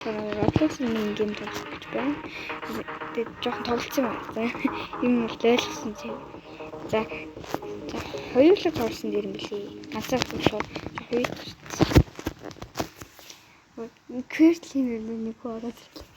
Roblox-ийн нэг гейм тоглож байна. Тэгээд жоохон тоглолцсон байна. Юм бол ойлгосон чи. За хоёулаа тоглосон дэр юм билий. Ганцаар болохоор хоёр гарсан. Квертлийн нэг хөө ороод ирлээ.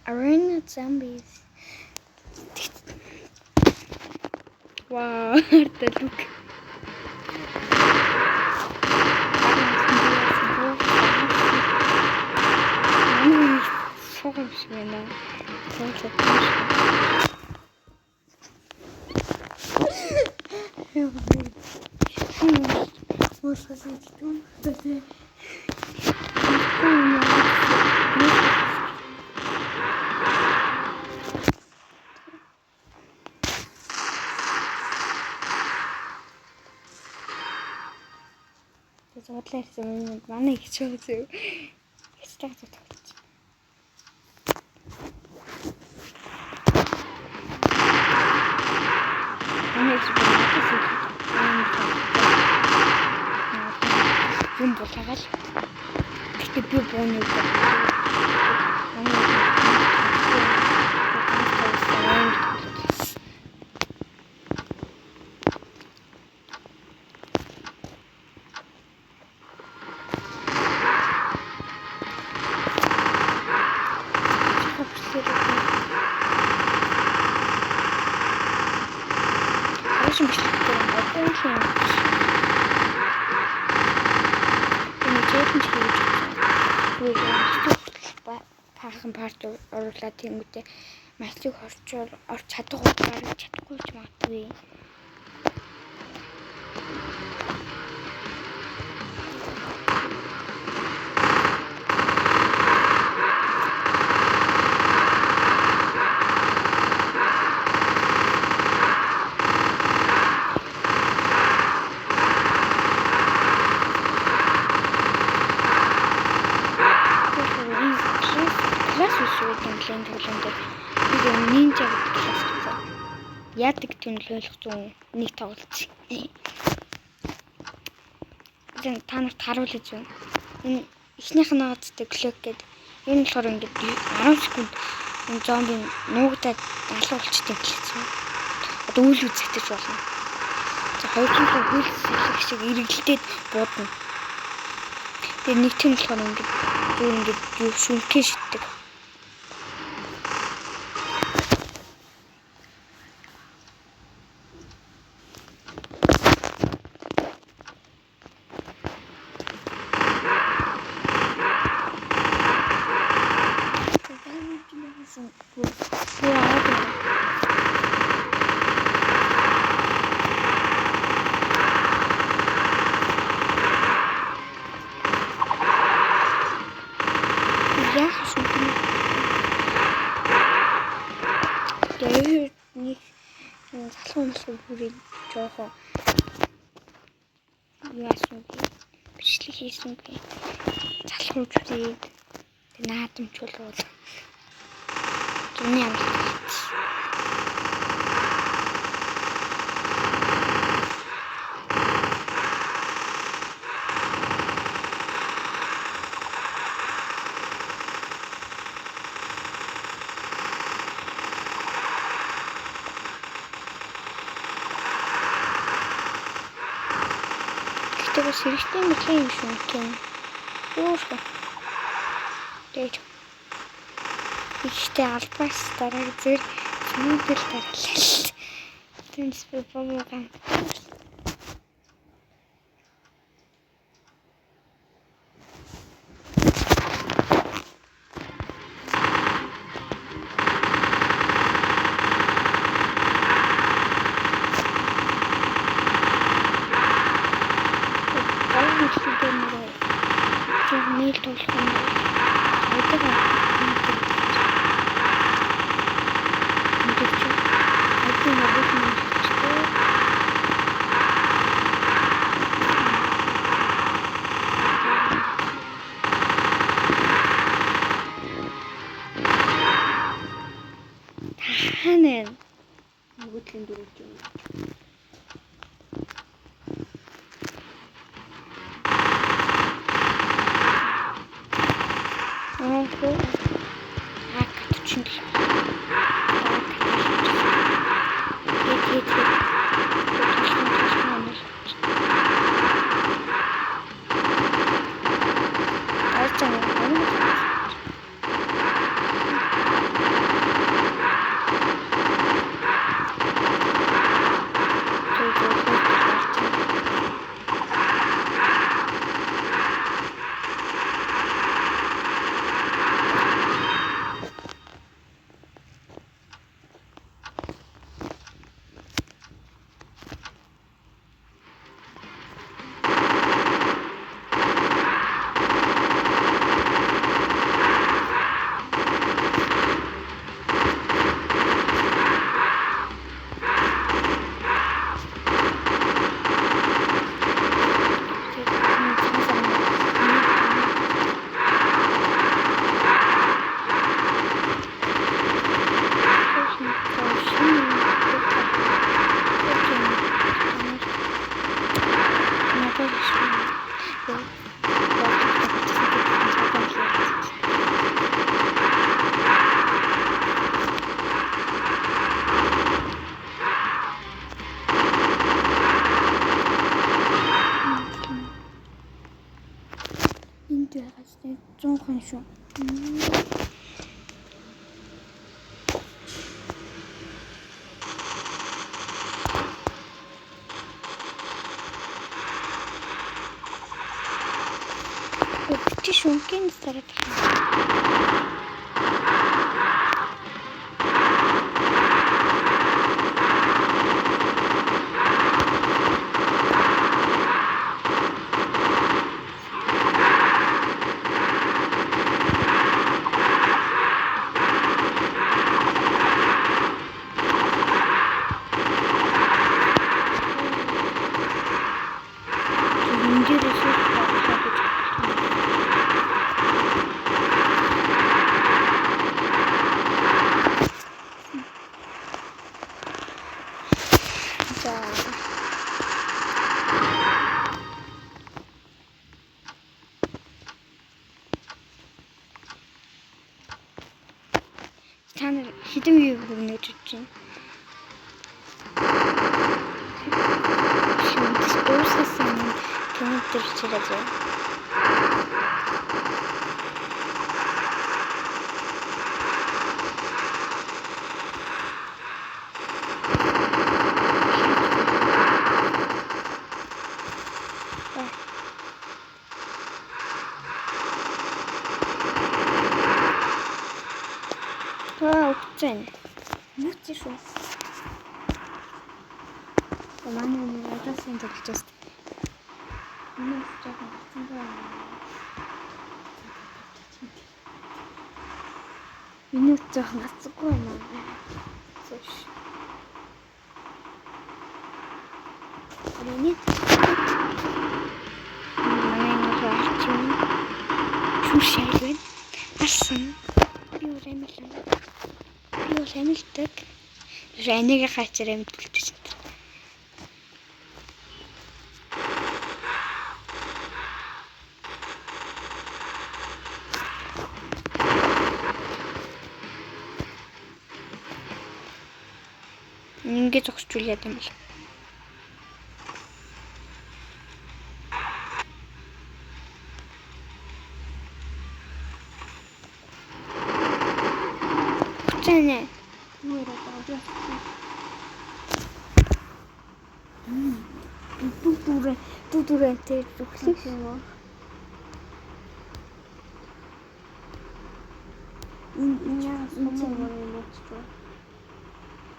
Arena zombies. Wow, the look. So schön. Was soll ich tun? Bitte. Бодлоо юм манай их чөө зү. Стart тоглож. Манай их юм болоод тэгтээ би бооны Хахан парт оруулаад тэнгүүтээ мастыг орч чадахгүй ч магадгүй. Ninja гэдэг класс гэсэн. Яадаг гэдгийг ойлгосон нэг тоглож. Тэгвэл та нарт харуулж байна. Энэ эхнийх нь наадтай клок гэдэг. Энэ болохоор ингээд 10 секунд энэ зомби нуугдаад алга болчтой гэлээсэн. Одоо үйл үзэгдэж болно. За хоёрын үйл үзэгдэх шиг эргэлдээд буудна. Тэгээ нэг тийм болохоор ингээд юу шүнхээ шиддэг. Бүрийн жоохон яасан бэ? Бичлэг хийсэн бэ? Залхуурж үзээд наадамжуулвал зүний амт. Тэгээ сэрэгтэй мэтлэн юм шиг юм. Юушгүй. Тэгээд ихтэй албаас дараа зэрэг сүмдэл дараалал. Тэнс би бомган. Нийл тулах юм байна. Таханаа. Нөгөөдлийн дөрөвч юм. Аагүй. Аач. Энд байгаас 100 хон шүү. Бити шункин сарат. Та нар хэдэн вийг өгнөж бодож байна? Шүндэс дуусгасан тэнэг дэрчирэж байна. Цен. Нүц шүү. Манай радиосын төлөвчөөс. Нүц жоохон гацсан байна. Нүц жоохон гацсангүй байна. Зөөш. Миний шүшээл арсан. Би ураймлаа. Би ураймлдаг. Райныг хачаар амьдулж байна. Ингээд зогсчулаад юм л. Чэнэ. Тутурэнтэй зүгсэх юм уу? Энэ яа сумын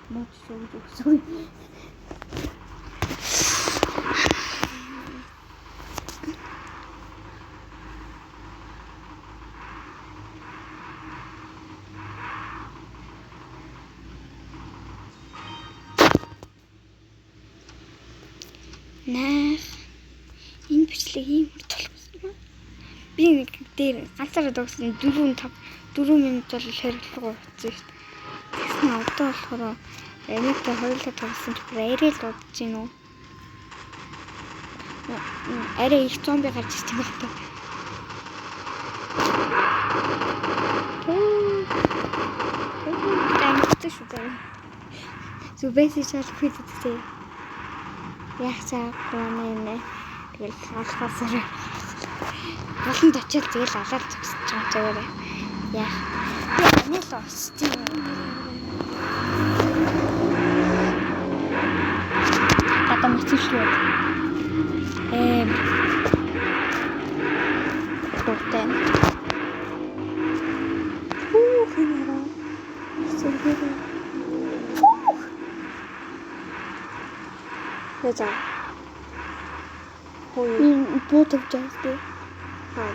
моцчоо зүгсэх. Наа энэ бичлэг ийм толгосон. Би нэг дээр ганцаараа догсон 4 минут бол хэрэглэхгүй болсон шүү дээ. Одоо болохоор энийг хоёулаа тавьсан ч арай л удаж гин үү. Арай их зомби гарч ирж байгаа юм байна. Тэнцэж шүү дээ. Зүбэс шал хүлээдэг. Яг цаагүй нэ. Тэгэл алхасаар. Болонд очил тэгэл алаад зогсож байгаа зүгээр. Яа. Би анил осчих. Тата мөчөлөө. Тотэн. Хинара. Сэргээр. Яа. Хөөе. Энэ буудав жаастай. Хаа.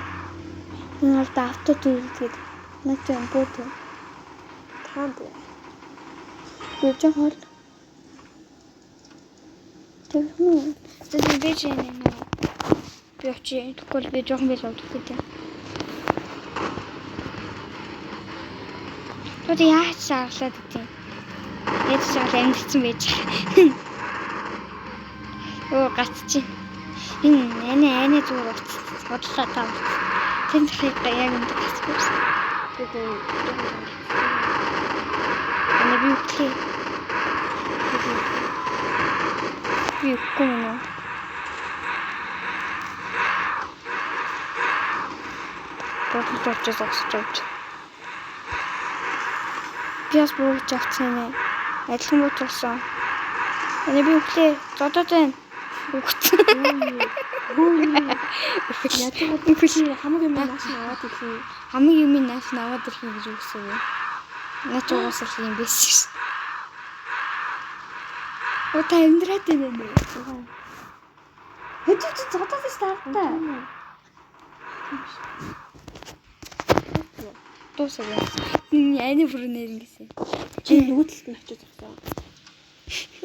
Энэ автод ирээд надад буудав. Таанд. Би жахал. Тэгмээ. Тэс би чинь би очие. Тэгвэл би жоохон бил авдаг гэдэг. Тэгвэл яаж саглаад идэв. Яаж саглаа амьдсан байж. Оо гацчих. Энэ айны зүгээр бодлоо тав. Тэн захыг яг энэ гацчихс. Тэгээд Ана би үтлээ. Би үккүнэ. Бодлоо ч зогсож авч. Биас бүгд авцсан нэ. Адилхан бодлосон. Ана би үтлээ. Зодод байна. хөөе. Ятгаад ихний хамаг юм нааш наваад ирэх. Хамаг юм нааш наваад ирэх гэж үгсэн юм. Наач уусах юм биш. Өтэ амьдраад байна. Хэвч зодод стартаа. Дуусаа. Яны бүрнээр ингэсэн. Чи нөгөө талд нь очиж зогсоо.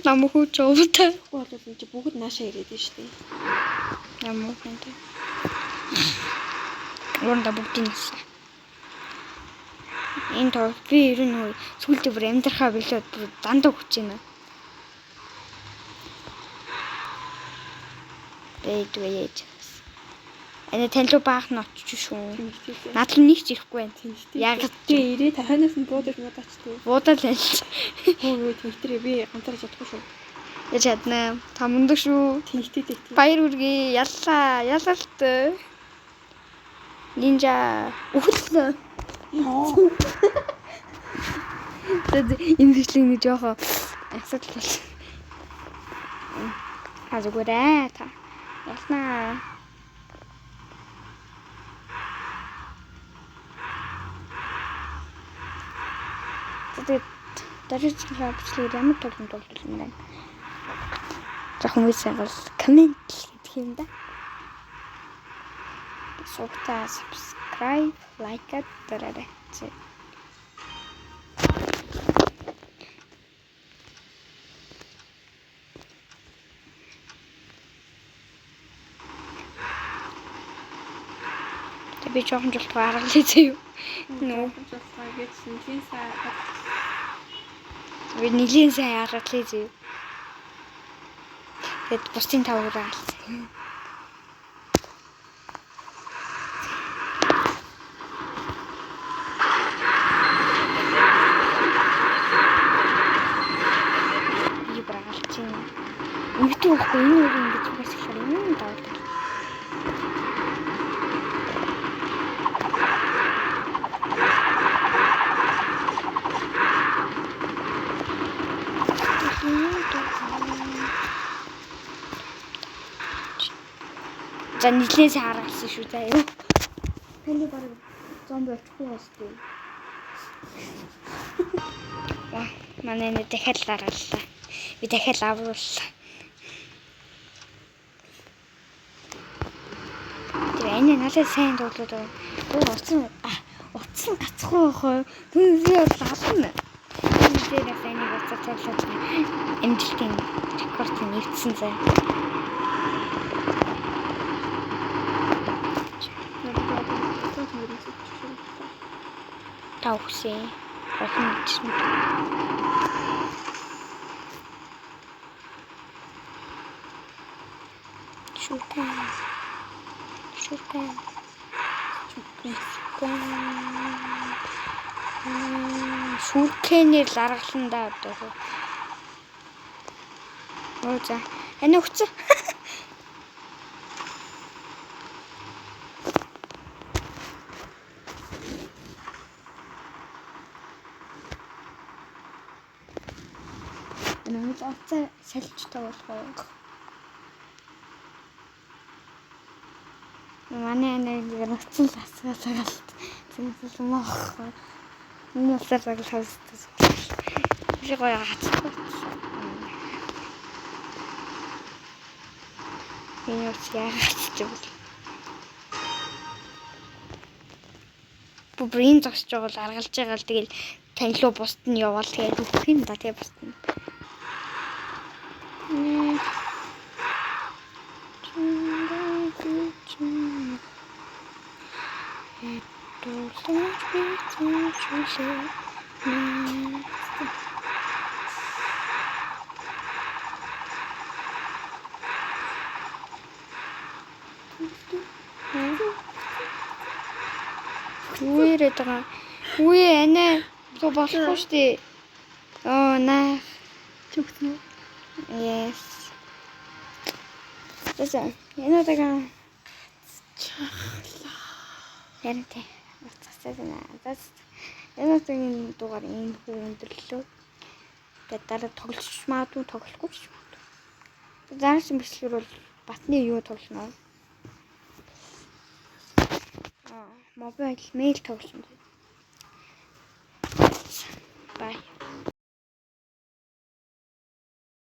Намаа хөөж овтой. Бол энэ чи бүгд наашаа ирээд байна шүү дээ. Намаа хөөж. Уранда бүгдийн насан. Энэ тоо би ер нь сүлдээ бүр амьдрахаа билээд бүр дандаа хүч байна. Бэйдвэж. Энэ танил баах нь очиж шүү. Наад л нэг ч ирэхгүй байна. Яг тий ирээ таханаас нь буудаж муудаач тий. Буудал байл. Хөөе тэнхтрээ би ганцаараа чадахгүй шүү. Яж чадна. Та мундаг шүү. Тэнхтэй тий. Баяр үргээ яллаа. Ялалт. Нинжа өглөө. Тэд имбичлэг нэг жоохоо асуудал бол. Хазгуураа та. Ялнаа. Тэгээд дараагийн бичлэгээр ямар тоглоом тоглох юм бэ? Захын үеийн бол комент хийх юм да. Супта subscribe, like дараарай. Би жоохон жолтгоо аргалээ зөө. Нөө. Би нилийн сайн аргалээ зөө. Тэгэд бусдын тавраа алсан. Би брагалчин. Үнэтэй байхгүй энэ үг ингэж бас ихэр юм даваад. За нилийн сайн аргалсан шүү заа юу. Таны баг зомби очихгүй басгүй. Манай нэг дахиад аргаллаа. Би дахиад аврууллаа. Тэр энэ надад сайн дуулаад байгаа. Утсан гацхгүй байх. Түүнээ лална. Тэр фэнийг уцаалаад эмдэлтийн рекорд нэвтсэн заа. Таухсээ. Ахын чинь Шүркэнээр ларгалан да одоо. Оо за. Энэ өгцөө. Нэг авцаа салж тоглох. Манай нэг нөхцөл асгаалт. Зинхэл мох. Энэ усаар цаг хавцтай. Би гоё хацдаг. Энэ ус яагаад ч Бүбрийн зогсож байгаа бол аргалж байгаа л тэгэл тань руу бусд нь яваал тэгээд өгөх юм да тэгээ бусд нь. Үерээд байгаа. Үе анаа то болохгүй шүү дээ. Оо наа. Чүгтнэ. Yes. Тэсэ. Энэ тагаа ярэнтэй. Уцасаа надаас энэ цагийн дугаар ийм хүү өндөрлөө. Тэгээд дараа тоглож магадгүй тоглохгүй ч юм уу. Заашин бичлэр бол батны юу тоглоно. Мобайл мэйл тоглосон. Bye.